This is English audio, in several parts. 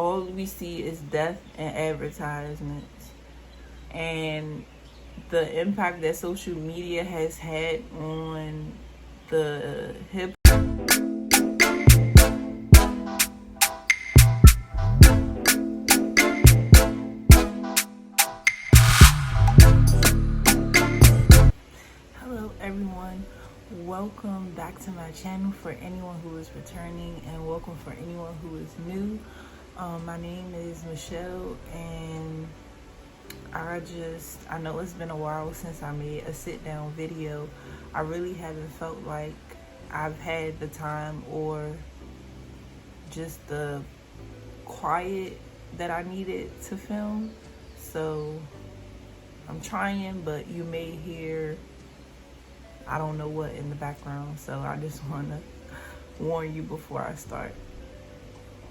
All we see is death and advertisements, and the impact that social media has had on the hip. Hello everyone, welcome back to my channel for anyone who is returning, and welcome for anyone who is new. My name is Michelle, and I know it's been a while since I made a sit down video. I really haven't felt like I've had the time or just the quiet that I needed to film. So I'm trying, but you may hear I don't know what in the background. So I just want to warn you before I start.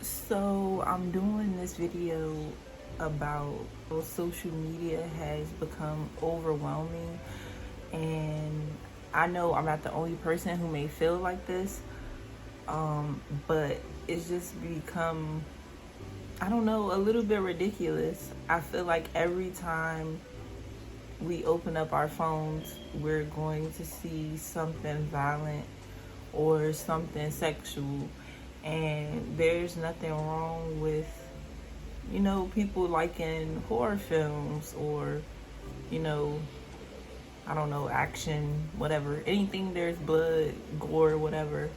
So I'm doing this video about how social media has become overwhelming, and I know I'm not the only person who may feel like this, but it's just become, I don't know, a little bit ridiculous. I feel like every time we open up our phones, we're going to see something violent or something sexual, and there's nothing wrong with, people liking horror films or, I don't know, action, whatever, anything there's blood, gore, whatever.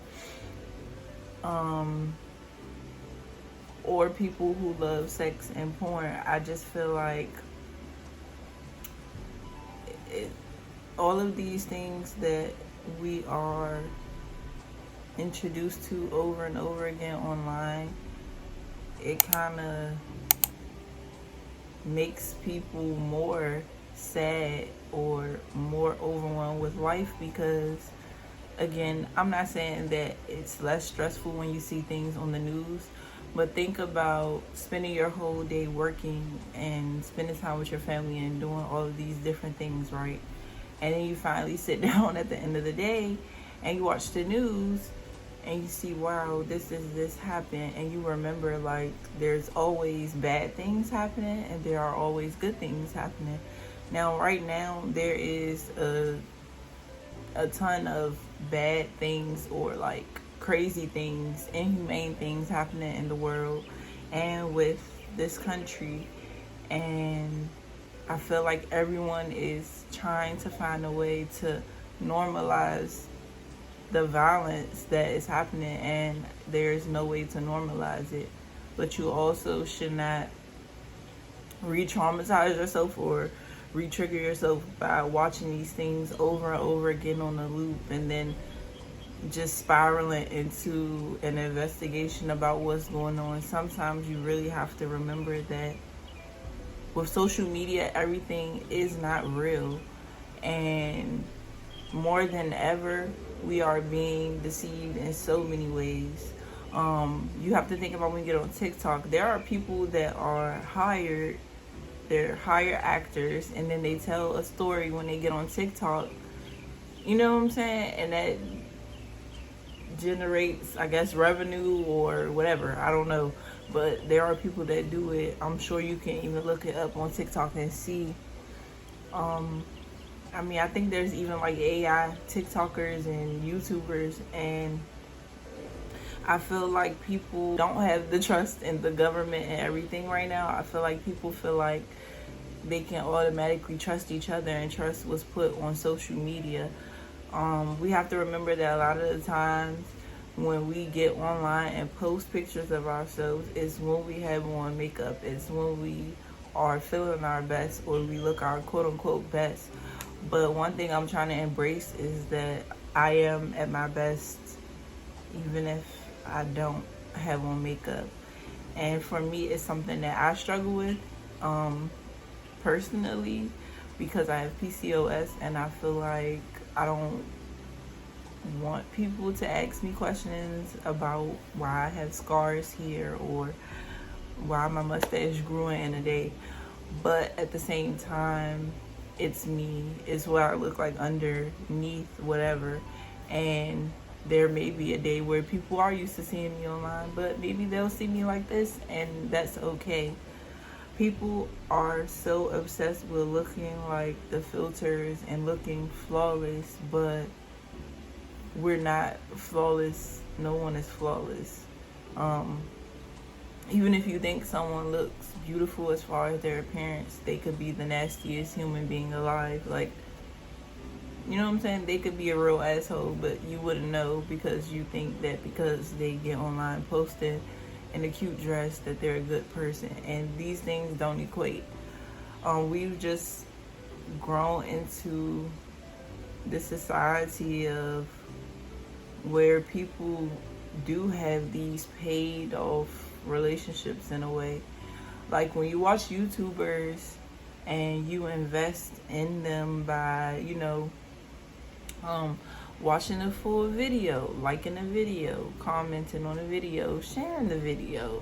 Or people who love sex and porn. I just feel like all of these things that we are introduced to over and over again online, it kind of makes people more sad or more overwhelmed with life, because again, I'm not saying that it's less stressful when you see things on the news, but think about spending your whole day working and spending time with your family and doing all of these different things, right? And then you finally sit down at the end of the day and you watch the news and you see, wow, this happened, and you remember, like, there's always bad things happening and there are always good things happening. Now, right now, there is a ton of bad things, or like crazy things, inhumane things happening in the world and with this country, and I feel like everyone is trying to find a way to normalize the violence that is happening, and there's no way to normalize it. But you also should not re-traumatize yourself or re-trigger yourself by watching these things over and over again on a loop, and then just spiraling into an investigation about what's going on. Sometimes you really have to remember that with social media, everything is not real, and more than ever, we are being deceived in so many ways. You have to think about when you get on TikTok, there are people that are hired, they're hired actors, and then they tell a story when they get on TikTok. You know what I'm saying? And that generates, I guess, revenue or whatever. I don't know. But there are people that do it. I'm sure you can even look it up on TikTok and see. I think there's even like AI TikTokers and YouTubers, and I feel like people don't have the trust in the government and everything right now. I feel like people feel like they can automatically trust each other and trust what's put on social media. We have to remember that a lot of the times when we get online and post pictures of ourselves, it's when we have on makeup, it's when we are feeling our best, or we look our quote-unquote best. But one thing I'm trying to embrace is that I am at my best even if I don't have on makeup. And for me, it's something that I struggle with personally, because I have PCOS, and I feel like I don't want people to ask me questions about why I have scars here or why my mustache grew in a day. But at the same time, it's me, it's what I look like underneath whatever, and there may be a day where people are used to seeing me online, but maybe they'll see me like this, and that's okay. People are so obsessed with looking like the filters and looking flawless, but we're not flawless. No one is flawless. Even if you think someone looks beautiful as far as their appearance, they could be the nastiest human being alive. Like, you know what I'm saying? They could be a real asshole, but you wouldn't know because you think that because they get online posting in a cute dress that they're a good person. And these things don't equate. We've just grown into this society of where people do have these paid off relationships in a way. Like when you watch YouTubers and you invest in them by, watching the full video, liking the video, commenting on the video, sharing the video,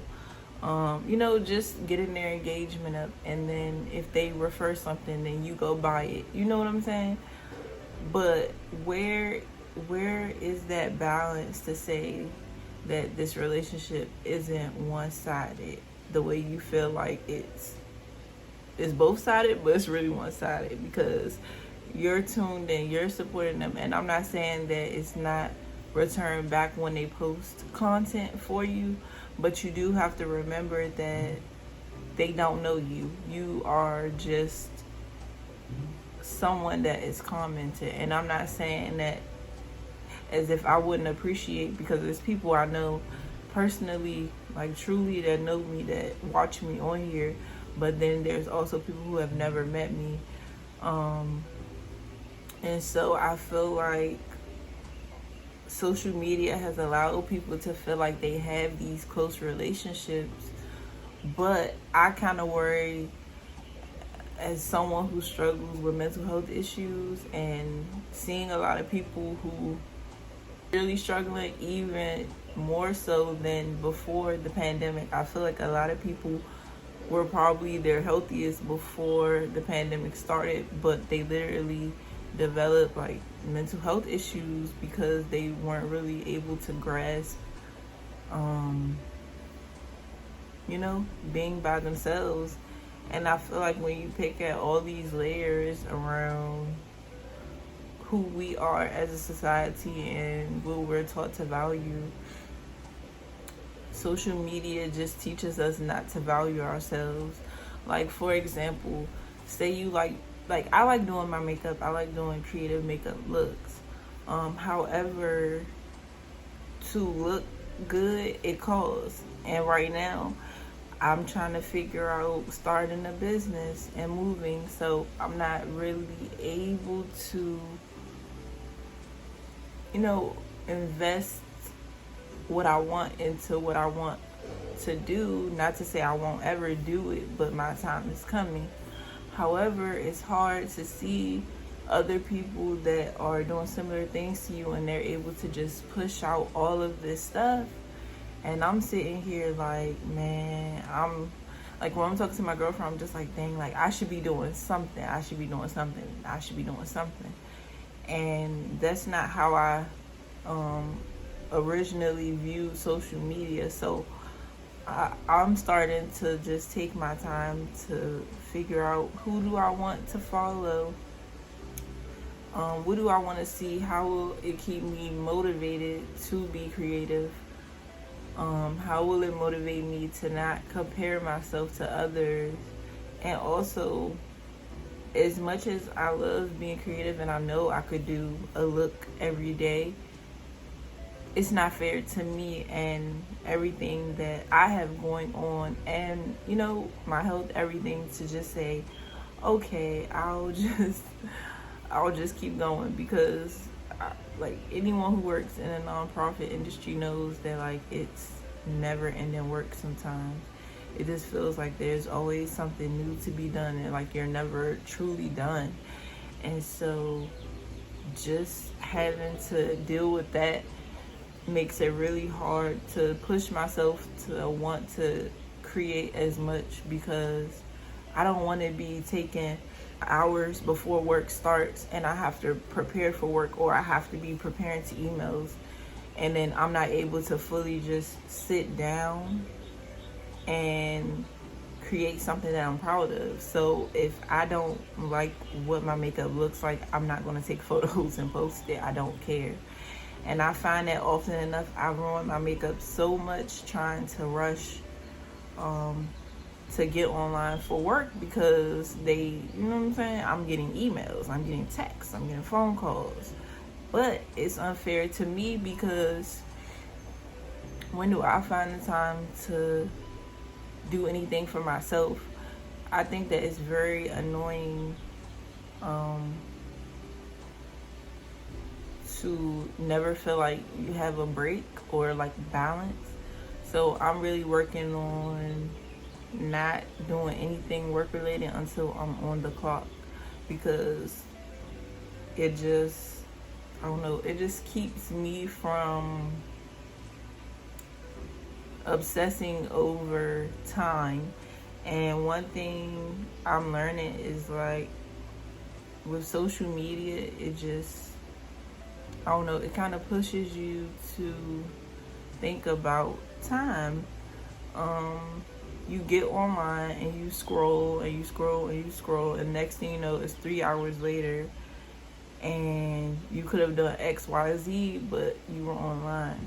just getting their engagement up. And then if they refer something, then you go buy it. You know what I'm saying? But where is that balance to say that this relationship isn't one-sided the way you feel like it's both-sided, but it's really one-sided because you're tuned in, you're supporting them. And I'm not saying that it's not returned back when they post content for you, but you do have to remember that they don't know you. You are just someone that is commenting. And I'm not saying that as if I wouldn't appreciate, because there's people I know personally, like truly, that know me, that watch me on here, but then there's also people who have never met me. And so I feel like social media has allowed people to feel like they have these close relationships, but I kind of worry, as someone who struggles with mental health issues and seeing a lot of people who really struggling even more so than before the pandemic. I feel like a lot of people were probably their healthiest before the pandemic started, but they literally developed like mental health issues because they weren't really able to grasp being by themselves. And I feel like when you pick at all these layers around who we are as a society and what we're taught to value, social media just teaches us not to value ourselves. Like, for example, say you like I like doing my makeup, I like doing creative makeup looks. However, to look good, it costs. And right now, I'm trying to figure out starting a business and moving, so I'm not really able to invest what I want into what I want to do. Not to say I won't ever do it, but my time is coming. However, it's hard to see other people that are doing similar things to you and they're able to just push out all of this stuff. And I'm sitting here like, man, I'm like, when I'm talking to my girlfriend, I'm just like, dang, like I should be doing something. And that's not how I originally viewed social media. So I'm starting to just take my time to figure out who do I want to follow, what do I want to see, how will it keep me motivated to be creative, how will it motivate me to not compare myself to others. And also, as much as I love being creative and I know I could do a look every day, it's not fair to me and everything that I have going on and, my health, everything, to just say, okay, I'll just keep going. Because like anyone who works in a nonprofit industry knows that like it's never ending work sometimes. It just feels like there's always something new to be done and like you're never truly done. And so just having to deal with that makes it really hard to push myself to want to create as much, because I don't want to be taking hours before work starts and I have to prepare for work, or I have to be preparing to emails and then I'm not able to fully just sit down and create something that I'm proud of. So if I don't like what my makeup looks like, I'm not going to take photos and post it. I don't care. And I find that often enough I ruin my makeup so much trying to rush to get online for work, because they, you know what I'm saying, I'm getting emails, I'm getting texts, I'm getting phone calls. But it's unfair to me, because when do I find the time to do anything for myself? I think that it's very annoying to never feel like you have a break or like balance. So I'm really working on not doing anything work related until I'm on the clock, because it just, I don't know, it just keeps me from obsessing over time. And one thing I'm learning is, like, with social media, it just, I don't know, it kind of pushes you to think about time. You get online and you scroll and you scroll and you scroll, and next thing you know, it's 3 hours later and you could have done XYZ, but you were online.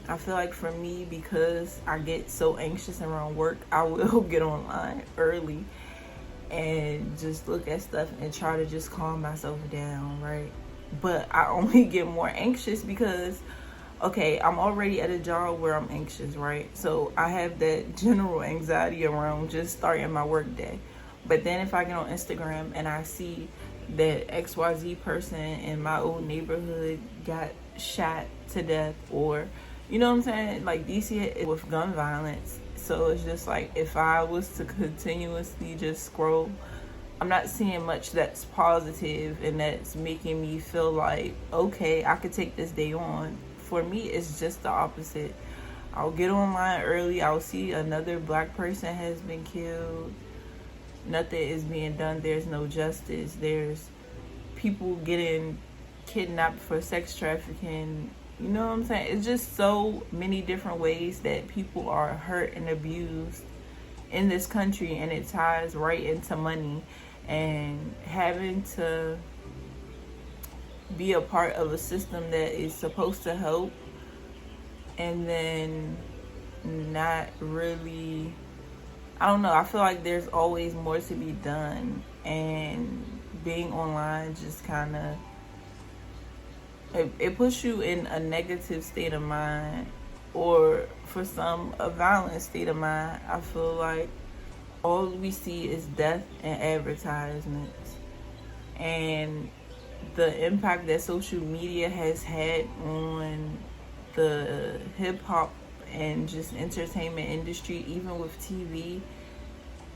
I feel like for me, because I get so anxious around work, I will get online early and just look at stuff and try to just calm myself down, right? But I only get more anxious because, okay, I'm already at a job where I'm anxious, right? So I have that general anxiety around just starting my work day. But then if I get on Instagram and I see that XYZ person in my old neighborhood got shot to death, or, you know what I'm saying? Like, DC with gun violence. So it's just like, if I was to continuously just scroll, I'm not seeing much that's positive and that's making me feel like, okay, I could take this day on. For me, it's just the opposite. I'll get online early. I'll see another black person has been killed. Nothing is being done. There's no justice. There's people getting kidnapped for sex trafficking. You know what I'm saying? It's just so many different ways that people are hurt and abused in this country, and it ties right into money and having to be a part of a system that is supposed to help, and then not really, I don't know, I feel like there's always more to be done, and being online just kind of, it puts you in a negative state of mind, or for some, a violent state of mind. I feel like all we see is death and advertisements. And the impact that social media has had on the hip-hop and just entertainment industry, even with TV,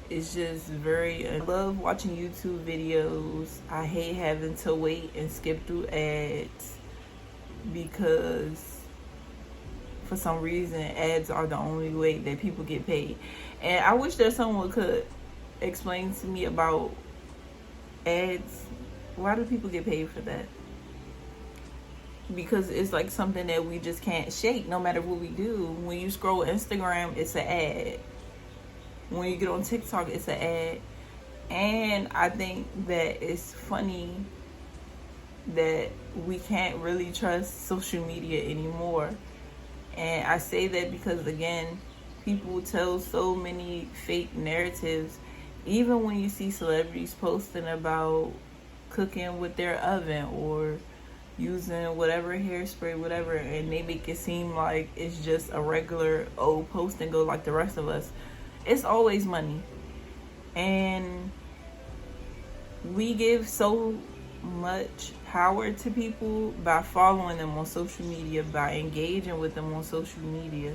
is just very, I love watching YouTube videos. I hate having to wait and skip through ads, because for some reason ads are the only way that people get paid. And I wish that someone could explain to me about ads. Why do people get paid for that? Because it's like something that we just can't shake no matter what we do. When you scroll Instagram, it's an ad. When you get on TikTok, it's an ad. And I think that it's funny that we can't really trust social media anymore. And I say that because, again, people tell so many fake narratives. Even when you see celebrities posting about cooking with their oven or using whatever hairspray, whatever, and they make it seem like it's just a regular old post and go like the rest of us. It's always money. And we give so much power to people by following them on social media, by engaging with them on social media.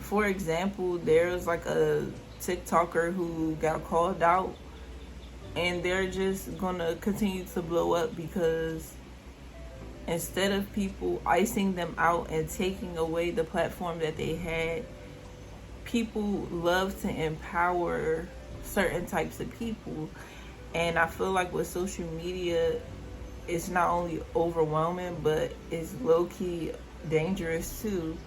For example, there's like a TikToker who got called out, and they're just gonna continue to blow up because instead of people icing them out and taking away the platform that they had, people love to empower certain types of people. And I feel like with social media, it's not only overwhelming, but it's low-key dangerous too,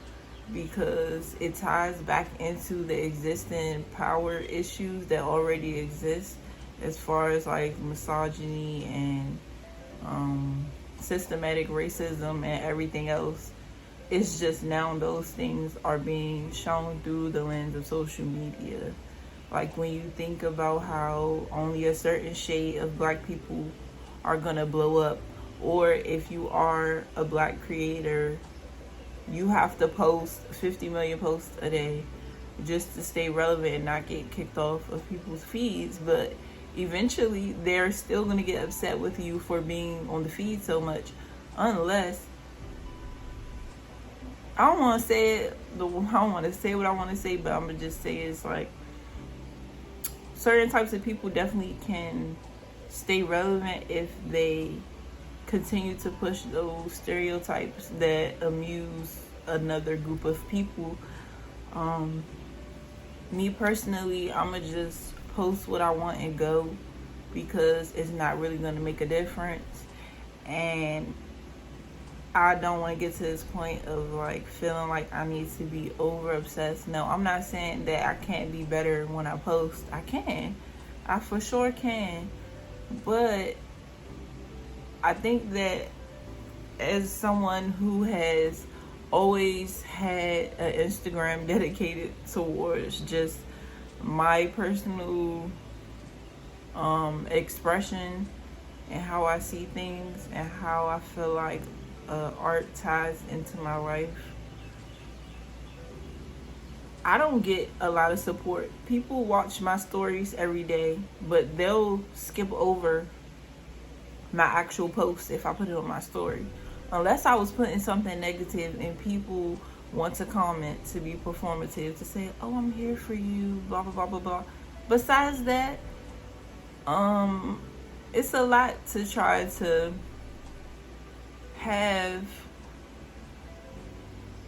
because it ties back into the existing power issues that already exist, as far as like misogyny and systematic racism and everything else. It's just now those things are being shown through the lens of social media. Like when you think about how only a certain shade of black people are gonna blow up, or if you are a black creator, you have to post 50 million posts a day just to stay relevant and not get kicked off of people's feeds. But eventually they're still going to get upset with you for being on the feed so much, unless, I don't want to say it, I don't want to say what I want to say, but I'm going to just say it's like certain types of people definitely can stay relevant if they continue to push those stereotypes that amuse another group of people. Me personally, I'ma just post what I want and go, because it's not really gonna make a difference. And I don't want to get to this point of like feeling like I need to be over obsessed. No, I'm not saying that I can't be better when I post. I can. I for sure can. But I think that as someone who has always had an Instagram dedicated towards just my personal expression and how I see things and how I feel like art ties into my life, I don't get a lot of support. People watch my stories every day, but they'll skip over my actual post if I put it on my story. Unless I was putting something negative and people want to comment to be performative, to say, oh, I'm here for you, blah, blah, blah, blah, blah. Besides that, it's a lot to try to have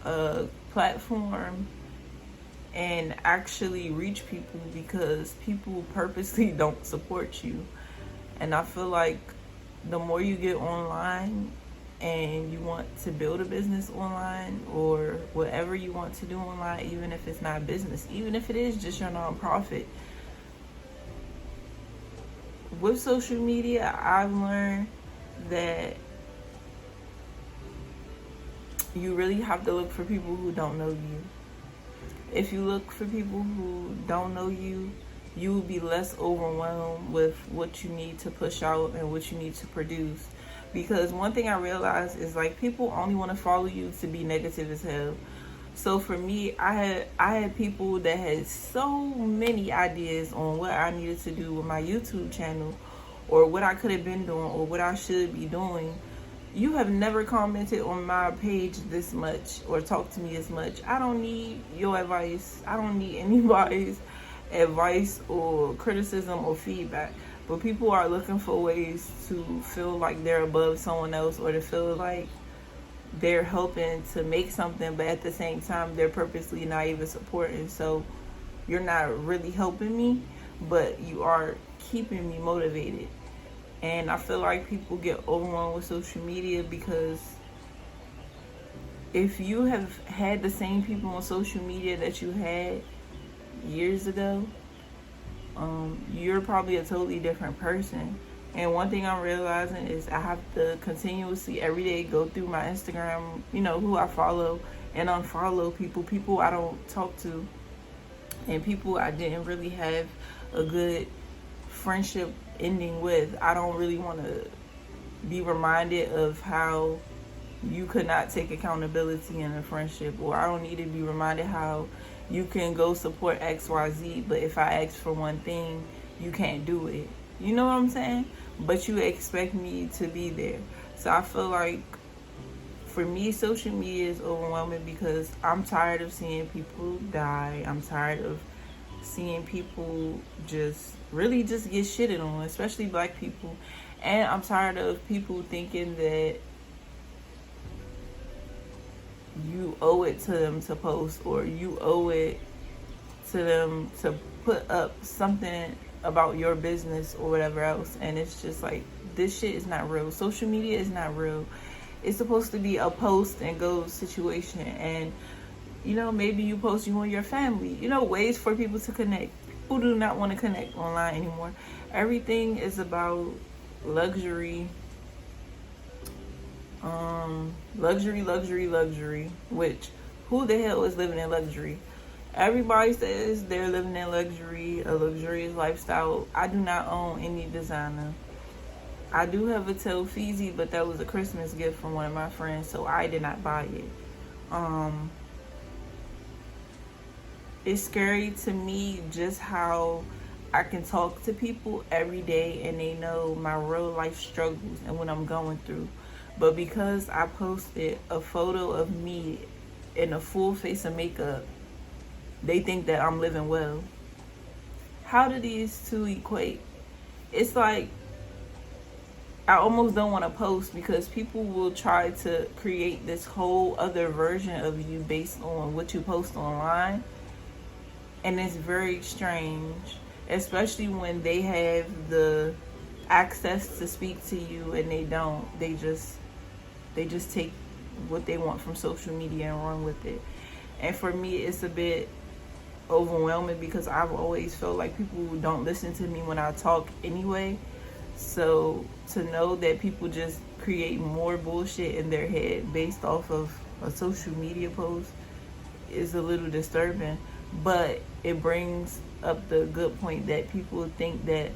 a platform and actually reach people, because people purposely don't support you. And I feel like the more you get online and you want to build a business online, or whatever you want to do online, even if it's not business, even if it is just your nonprofit, with social media, I've learned that you really have to look for people who don't know you. If you look for people who don't know you, you will be less overwhelmed with what you need to push out and what you need to produce. Because one thing I realized is like people only want to follow you to be negative as hell. So for me, I had people that had so many ideas on what I needed to do with my YouTube channel, or what I could have been doing, or what I should be doing. You have never commented on my page this much or talked to me as much. I don't need your advice. I don't need anybody's advice or criticism or feedback. But people are looking for ways to feel like they're above someone else, or to feel like they're helping to make something, but at the same time they're purposely not even supporting. So you're not really helping me, but you are keeping me motivated. And I feel like people get overwhelmed with social media, because if you have had the same people on social media that you had years ago, you're probably a totally different person. And one thing I'm realizing is I have to continuously every day go through my Instagram, who I follow, and unfollow people I don't talk to, and people I didn't really have a good friendship ending with. I don't really want to be reminded of how you could not take accountability in a friendship, or I don't need to be reminded how you can go support XYZ, but if I ask for one thing, you can't do it. You know what I'm saying? But you expect me to be there. So I feel like for me, social media is overwhelming, because I'm tired of seeing people die. I'm tired of seeing people just really just get shitted on, especially black people. And I'm tired of people thinking that you owe it to them to post, or you owe it to them to put up something about your business or whatever else. And it's just like, this shit is not real. Social media is not real. It's supposed to be a post and go situation. And, you know, maybe you post you and your family. You know, ways for people to connect. People do not want to connect online anymore. Everything is about luxury. Luxury. Which, who the hell is living in luxury? Everybody says they're living in luxury, a luxurious lifestyle. I do not own any designer. I do have a Telfeezy, but that was a Christmas gift from one of my friends, so I did not buy it. It's scary to me just how I can talk to people every day and they know my real life struggles and what I'm going through. But because I posted a photo of me in a full face of makeup, they think that I'm living well. How do these two equate? It's like, I almost don't want to post because people will try to create this whole other version of you based on what you post online. And it's very strange, especially when they have the access to speak to you and they don't. They just take what they want from social media and run with it. And for me, it's a bit overwhelming because I've always felt like people don't listen to me when I talk anyway. So to know that people just create more bullshit in their head based off of a social media post is a little disturbing. But it brings up the good point that people think that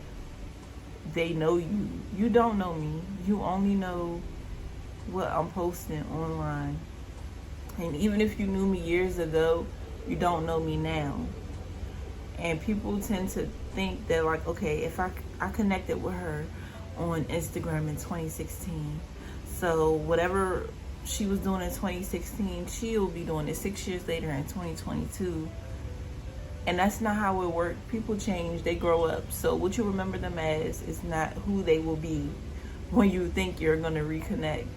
they know you. You don't know me. You only know what I'm posting online. And even if you knew me years ago, you don't know me now. And people tend to think that, like, okay, if I connected with her on Instagram in 2016, so whatever she was doing in 2016, she'll be doing it 6 years later in 2022. And that's not how it works. People change, they grow up. So what you remember them as is not who they will be when you think you're going to reconnect.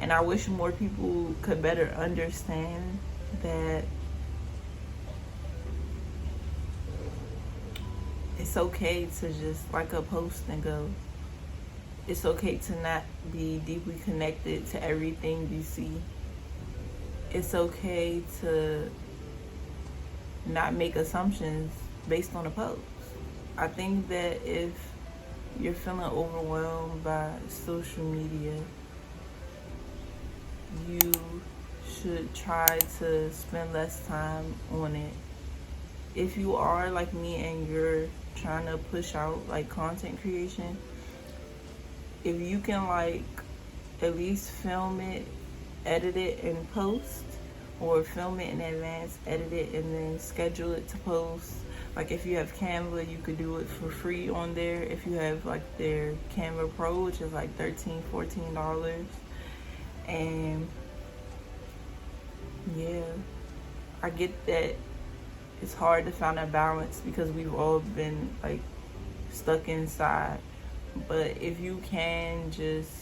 And I wish more people could better understand that it's okay to just like a post and go. It's okay to not be deeply connected to everything you see. It's okay to not make assumptions based on a post. I think that if you're feeling overwhelmed by social media, you should try to spend less time on it. If you are like me and you're trying to push out like content creation, if you can like at least film it, edit it and post, or film it in advance, edit it, and then schedule it to post. Like if you have Canva, you could do it for free on there. If you have like their Canva Pro, which is like $13, $14. And yeah, I get that it's hard to find a balance because we've all been like stuck inside. But if you can just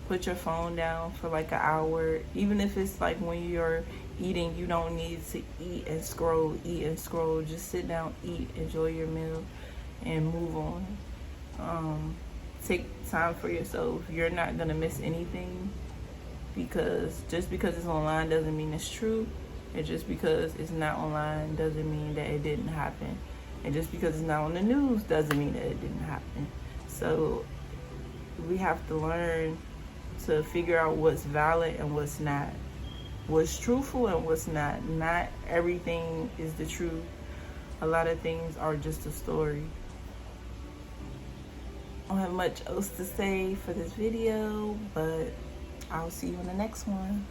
put your phone down for like an hour, even if it's like when you're eating, you don't need to eat and scroll. Just sit down, eat, enjoy your meal, and move on. Take time for yourself. You're not gonna miss anything, because just because it's online doesn't mean it's true, and just because it's not online doesn't mean that it didn't happen, and just because it's not on the news doesn't mean that it didn't happen. So we have to learn to figure out what's valid and what's not, what's truthful and what's not. Not everything is the truth. A lot of things are just a story. I don't have much else to say for this video, but I'll see you in the next one.